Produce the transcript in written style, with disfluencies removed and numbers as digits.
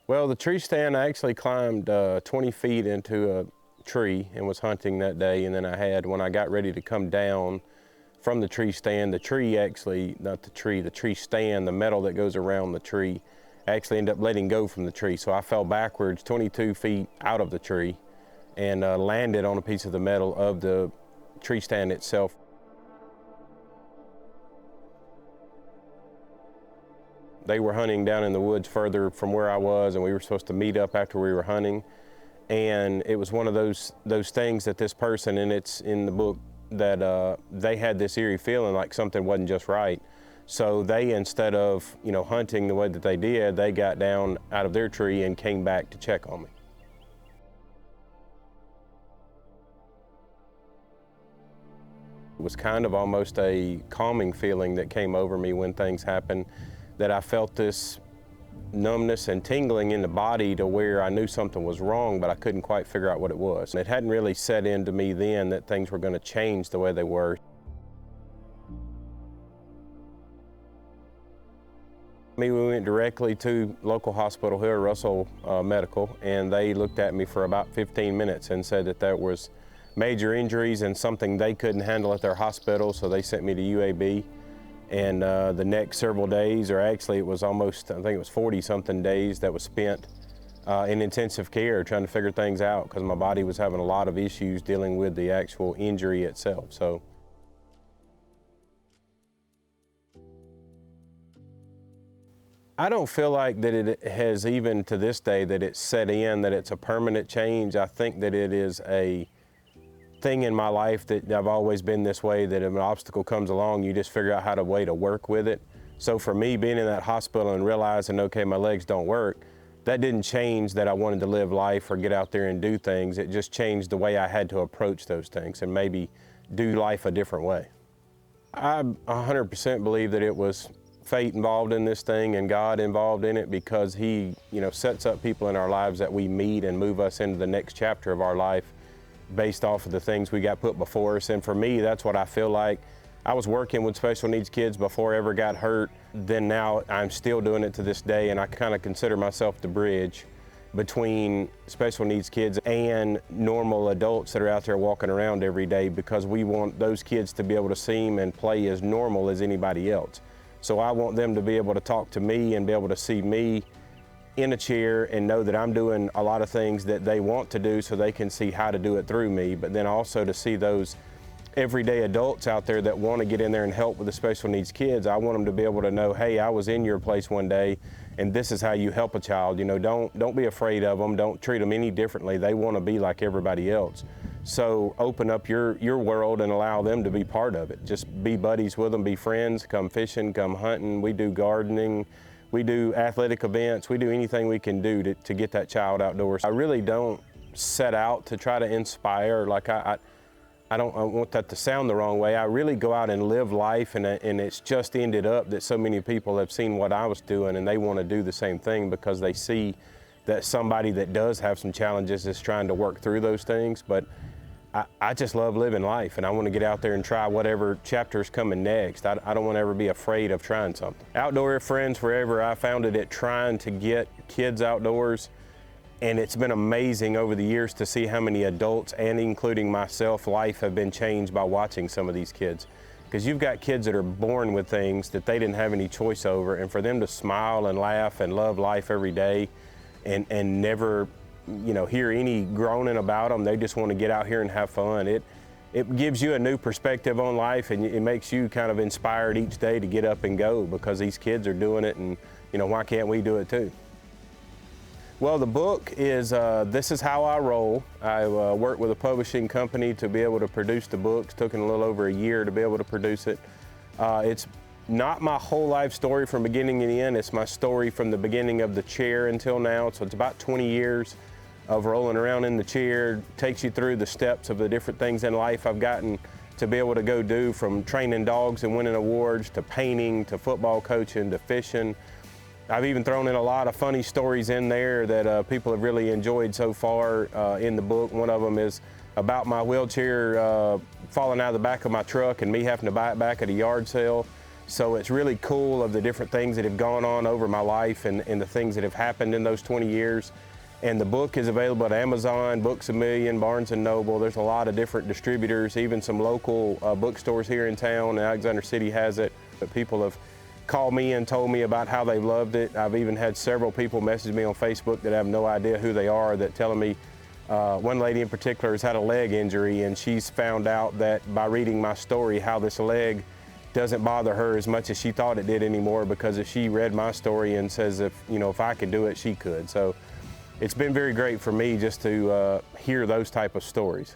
Well, the tree stand, I actually climbed 20 feet into a tree and was hunting that day. And then when I got ready to come down from the tree stand, the tree actually, not the tree stand, the metal that goes around the tree, actually ended up letting go from the tree. So I fell backwards 22 feet out of the tree and landed on a piece of the metal of the tree stand itself. They were hunting down in the woods further from where I was, and we were supposed to meet up after we were hunting. And it was one of those things that this person, and it's in the book, that they had this eerie feeling like something wasn't just right. So they, instead of hunting the way that they did, they got down out of their tree and came back to check on me. It was kind of almost a calming feeling that came over me when things happened, that I felt this numbness and tingling in the body to where I knew something was wrong, but I couldn't quite figure out what it was. And it hadn't really set into me then that things were going to change the way they were. We went directly to local hospital here, Russell Medical, and they looked at me for about 15 minutes and said that there was major injuries and something they couldn't handle at their hospital, so they sent me to UAB. And the next several days, or actually it was almost, I think it was 40-something days that was spent in intensive care trying to figure things out, because my body was having a lot of issues dealing with the actual injury itself. So I don't feel like that it has, even to this day, that it's set in, that it's a permanent change. I think that it is a thing in my life that I've always been this way, that if an obstacle comes along, you just figure out how to work with it. So for me, being in that hospital and realizing, okay, my legs don't work, that didn't change that I wanted to live life or get out there and do things. It just changed the way I had to approach those things and maybe do life a different way. I 100% believe that it was fate involved in this thing and God involved in it, because He, sets up people in our lives that we meet and move us into the next chapter of our life based off of the things we got put before us. And for me, that's what I feel like. I was working with special needs kids before I ever got hurt. Then now I'm still doing it to this day, and I kind of consider myself the bridge between special needs kids and normal adults that are out there walking around every day, because we want those kids to be able to seem and play as normal as anybody else. So I want them to be able to talk to me and be able to see me in a chair and know that I'm doing a lot of things that they want to do, so they can see how to do it through me. But then also to see those everyday adults out there that want to get in there and help with the special needs kids. I want them to be able to know, hey, I was in your place one day and this is how you help a child. Don't be afraid of them. Don't treat them any differently. They want to be like everybody else. So open up your world and allow them to be part of it. Just be buddies with them, be friends, come fishing, come hunting. We do gardening. We do athletic events. We do anything we can do to get that child outdoors. I really don't set out to try to inspire. Like I don't want that to sound the wrong way. I really go out and live life, and it's just ended up that so many people have seen what I was doing and they want to do the same thing, because they see that somebody that does have some challenges is trying to work through those things. But I just love living life, and I want to get out there and try whatever chapter is coming next. I don't want to ever be afraid of trying something. Outdoor Friends Forever, I founded it trying to get kids outdoors, and it's been amazing over the years to see how many adults, and including myself, life have been changed by watching some of these kids. Because you've got kids that are born with things that they didn't have any choice over, and for them to smile and laugh and love life every day and never hear any groaning about them. They just want to get out here and have fun. It gives you a new perspective on life, and it makes you kind of inspired each day to get up and go, because these kids are doing it, and why can't we do it too? Well, the book is This Is How I Roll. I worked with a publishing company to be able to produce the book. It took a little over a year to be able to produce it. It's not my whole life story from beginning to end. It's my story from the beginning of the chair until now. So it's about 20 years of rolling around in the chair. Takes you through the steps of the different things in life I've gotten to be able to go do, from training dogs and winning awards, to painting, to football coaching, to fishing. I've even thrown in a lot of funny stories in there that people have really enjoyed so far in the book. One of them is about my wheelchair falling out of the back of my truck and me having to buy it back at a yard sale. So it's really cool of the different things that have gone on over my life and the things that have happened in those 20 years. And the book is available at Amazon, Books A Million, Barnes & Noble. There's a lot of different distributors, even some local bookstores here in town. Alexander City has it. But people have called me and told me about how they loved it. I've even had several people message me on Facebook that I have no idea who they are, that telling me, one lady in particular has had a leg injury, and she's found out that by reading my story how this leg doesn't bother her as much as she thought it did anymore, because if she read my story and says if I could do it, she could. So it's been very great for me just to hear those type of stories.